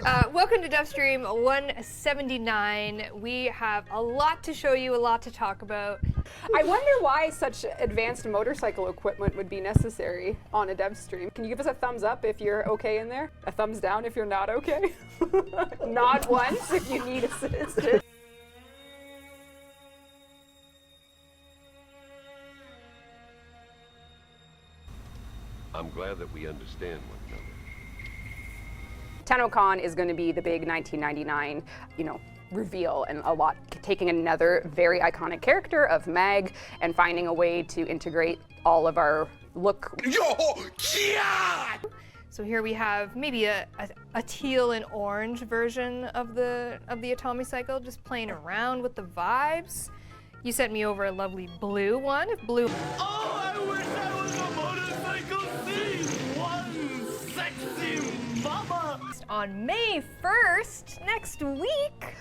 Welcome to Devstream 179. We have a lot to show you, a lot to talk about. I wonder why such advanced motorcycle equipment would be necessary on a Devstream. Can you give us a thumbs up if you're okay in there? A thumbs down if you're not okay? Not once if you need assistance. I'm glad that we understand one another. TennoCon is going to be the big 1999, reveal, and a lot taking another very iconic character of Mag and finding a way to integrate all of our look. So here we have maybe a teal and orange version of the Atomicycle, just playing around with the vibes. You sent me over a lovely blue one. Blue. Oh, I wish I was a motorcycle thief! One sexy mama! On May 1st, next week,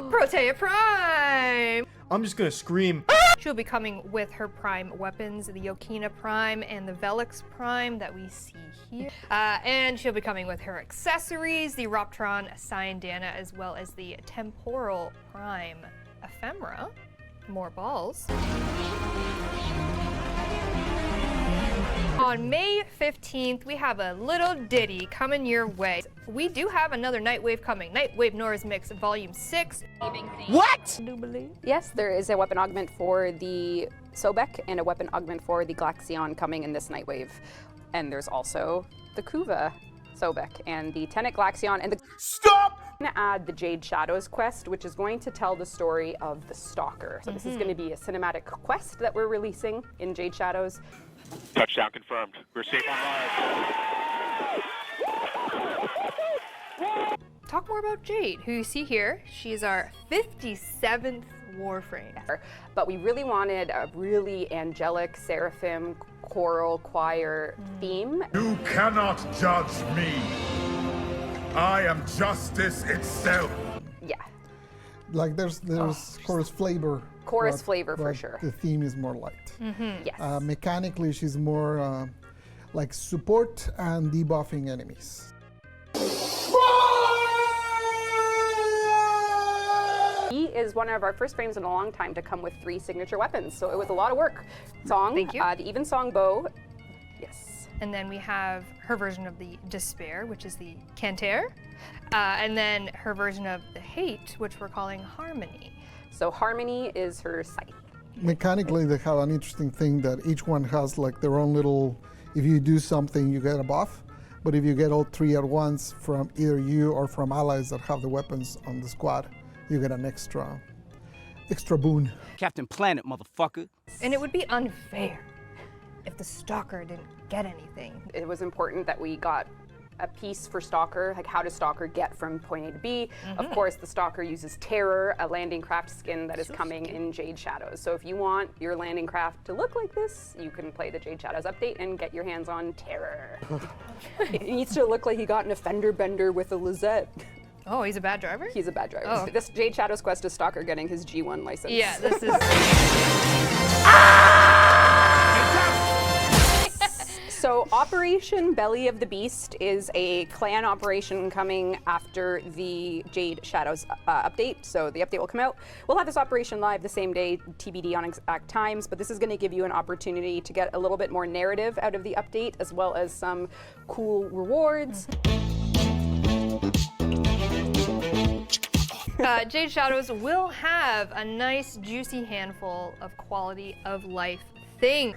Protea Prime! I'm just gonna scream. She'll be coming with her Prime weapons, the Yokina Prime and the Velix Prime that we see here. And she'll be coming with her accessories, the Roptron Cyandana, as well as the Temporal Prime Ephemera. More balls. On May 15th, we have a little ditty coming your way. We do have another Nightwave coming. Nightwave Nora's Mix Volume 6. What? I do believe. Yes, there is a weapon augment for the Sobek and a weapon augment for the Glaxion coming in this Nightwave. And there's also the Kuva Sobek and the Tenet Glaxion and the— Stop! I'm going to add the Jade Shadows quest, which is going to tell the story of the Stalker. So this is going to be a cinematic quest that we're releasing in Jade Shadows. Touchdown confirmed. We're safe on live. Talk more about Jade, who you see here. She is our 57th Warframe. But we really wanted a really angelic Seraphim choral choir theme. You cannot judge me. I am justice itself. Yeah, Like there's chorus flavor. chorus flavor for but sure. The theme is more light. Yes. Mechanically, she's more like support and debuffing enemies. He is one of our first frames in a long time to come with 3 signature weapons, so it was a lot of work. Song, Thank you. The Even Song bow, yes. And then we have her version of the Despair, which is the Canter. And then her version of the Hate, which we're calling Harmony. So Harmony is her scythe. Mechanically, they have an interesting thing that each one has like their own little. If you do something, you get a buff. But if you get all 3 at once from either you or from allies that have the weapons on the squad, you get an extra boon. Captain Planet, motherfucker. And it would be unfair if the Stalker didn't get anything. It was important that we got a piece for Stalker, like how does Stalker get from point A to B. Of course, the Stalker uses Terror, a landing craft skin that is coming in Jade Shadows. So if you want your landing craft to look like this, you can play the Jade Shadows update and get your hands on Terror. It needs to look like he got an fender bender with a Lizette. Oh, he's a bad driver? He's a bad driver. Oh. This Jade Shadows quest is Stalker getting his G1 license. Yeah, this is... So Operation Belly of the Beast is a clan operation coming after the Jade Shadows update. So the update will come out. We'll have this operation live the same day, TBD on exact times, but this is going to give you an opportunity to get a little bit more narrative out of the update, as well as some cool rewards. Jade Shadows will have a nice juicy handful of quality of life thing.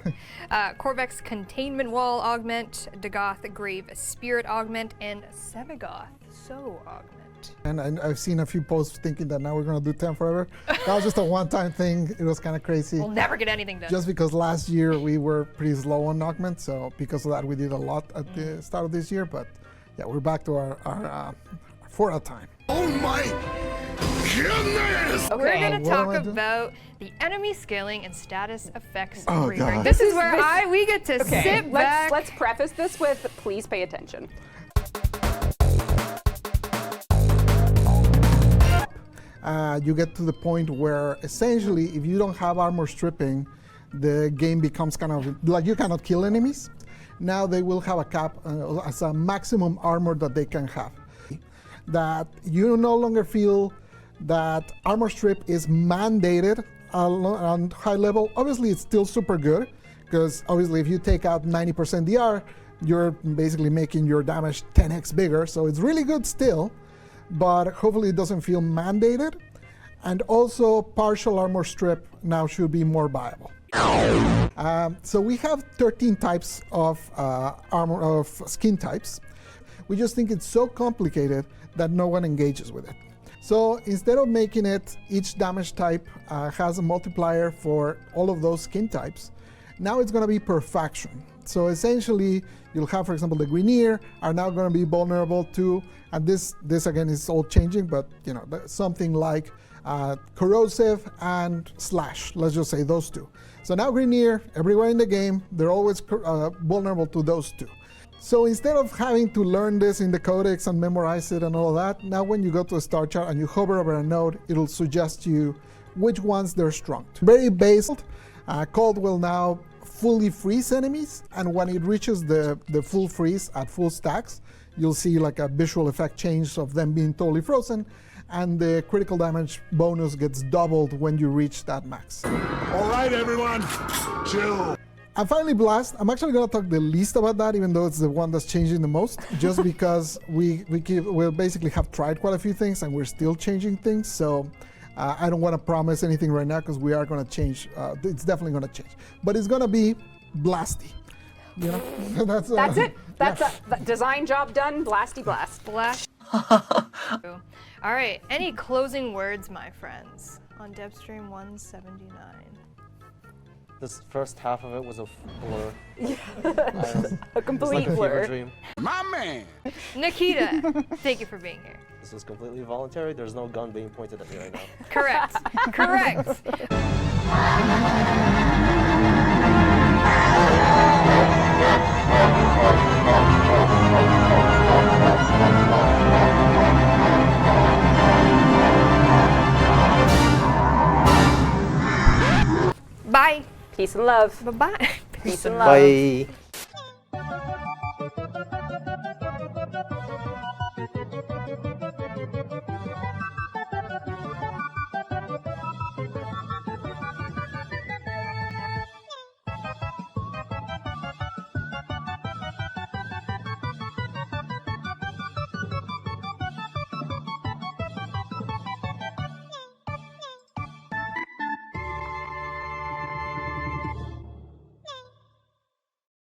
Korvek's Containment Wall Augment, Dagoth Grave Spirit Augment, and Sevagoth Soul Augment. And I've seen a few posts thinking that now we're going to do 10 forever. That was just a one-time thing. It was kind of crazy. We'll never get anything done. Just because last year we were pretty slow on augment, so because of that we did a lot at the start of this year. But yeah, we're back to our 4 at a time. Oh my goodness! We're Okay. going to What am talk I doing? about the enemy scaling and status effects Oh, rework. God. This is where we get to Okay, sit back. let's preface this with please pay attention. You get to the point where essentially if you don't have armor stripping, the game becomes kind of like you cannot kill enemies. Now they will have a cap as a maximum armor that they can have. that you no longer feel that armor strip is mandated on high level. Obviously, it's still super good, because obviously if you take out 90% DR, you're basically making your damage 10x bigger, so it's really good still, but hopefully it doesn't feel mandated. And also, partial armor strip now should be more viable. So we have 13 types of skin types. We just think it's so complicated that no one engages with it. So instead of making it, each damage type has a multiplier for all of those skin types, now it's going to be per faction. So essentially, you'll have, for example, the Grineer are now going to be vulnerable to, and this again is all changing, but you know, something like corrosive and slash. Let's just say those two. So now Grineer, everywhere in the game, they're always vulnerable to those two. So instead of having to learn this in the codex and memorize it and all that, now when you go to a star chart and you hover over a node, it'll suggest you which ones they're strong to. Very based, Cold will now fully freeze enemies, and when it reaches the full freeze at full stacks, you'll see like a visual effect change of them being totally frozen, and the critical damage bonus gets doubled when you reach that max. All right, everyone, chill. And finally, Blast. I'm actually going to talk the least about that, even though it's the one that's changing the most, just because we basically have tried quite a few things and we're still changing things. So I don't want to promise anything right now, because we are going to change. It's definitely going to change, but it's going to be Blasty. You know, that's it. That's a design job done. Blasty blast. Blast. All right. Any closing words, my friends, on Devstream 179? This first half of it was a blur. A complete like a blur. fever dream. My man. Nikita, thank you for being here. This was completely voluntary. There's no gun being pointed at me right now. Correct. Correct. Bye. Peace and love. Bye-bye. Peace and love. Bye.